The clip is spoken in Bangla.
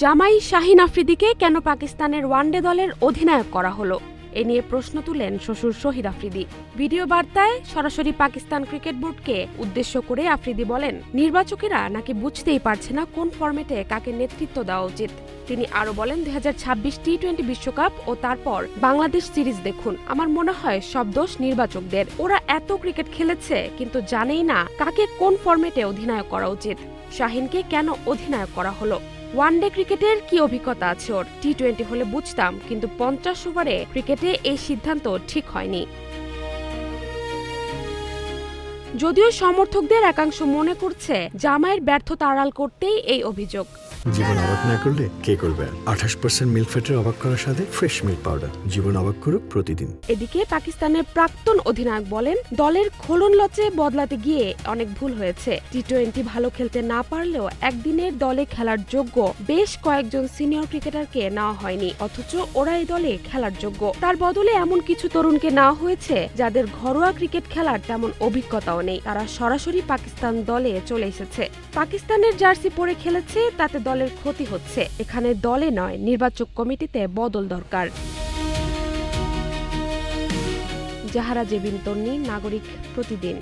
জামাই শাহিন আফ্রিদিকে কেন পাকিস্তানের ওয়ানডে দলের অধিনায়ক করা হলো এ নিয়ে প্রশ্ন তুলেন শ্বশুর শহীদ আফ্রিদি। ভিডিও বার্তায় সরাসরি পাকিস্তান ক্রিকেট বোর্ডকে উদ্দেশ্য করে আফ্রিদি বলেন, নির্বাচকেরা নাকি বুঝতেই পারছে না কোন ফরম্যাটে কাকে নেতৃত্ব দেওয়া উচিত। তিনি আরো বলেন, 2026 টি-20 বিশ্বকাপ ও তারপর বাংলাদেশ সিরিজ দেখুন, আমার মনে হয় সব দোষ নির্বাচকদের। ওরা এত ক্রিকেট খেলেছে কিন্তু জানেই না কাকে কোন ফরম্যাটে অধিনায়ক করা উচিত। শাহিনকে কেন অধিনায়ক করা হলো? ওয়ানডে ক্রিকেটের কি অভিজ্ঞতা আছে ওর? টি-20 হলে বুঝতাম, কিন্তু 50 ওভারে ক্রিকেটে এই সিদ্ধান্ত ঠিক হয়নি। যদিও সমর্থকদের একাংশ মনে করছে জামাইয়ের ব্যর্থতা আড়াল করতেই এই অভিযোগ। জীবন অবাক না করলে কে করবে? 28% মিল্ক ফ্যাটের অবাক করার সাথে ফ্রেশ মিল্ক পাউডার। জীবন অবাক করুক প্রতিদিন। এদিকে পাকিস্তানের প্রাক্তন অধিনায়ক বলেন, দলের খোলন লচে বদলাতে গিয়ে অনেক ভুল হয়েছে। টি-20 ভালো খেলতে না পারলেও একদিনের দলে খেলার যোগ্য বেশ কয়েকজন সিনিয়র ক্রিকেটারকে নেওয়া হয়নি, অথচ ওরা এই দলে খেলার যোগ্য। তার বদলে এমন কিছু তরুণকে নেওয়া হয়েছে যাদের ঘরোয়া ক্রিকেট খেলার তেমন অভিজ্ঞতাও নেই। তারা সরাসরি পাকিস্তান দলে চলে এসেছে। পাকিস্তানের জার্সি পরে খেলেছে, তাতে দলের ক্ষতি হচ্ছে। এখানে দলে নয়, নির্বাচক কমিটিতে বদল দরকার। জাহারা জেবিন তন্নি, নাগরিক প্রতিদিন।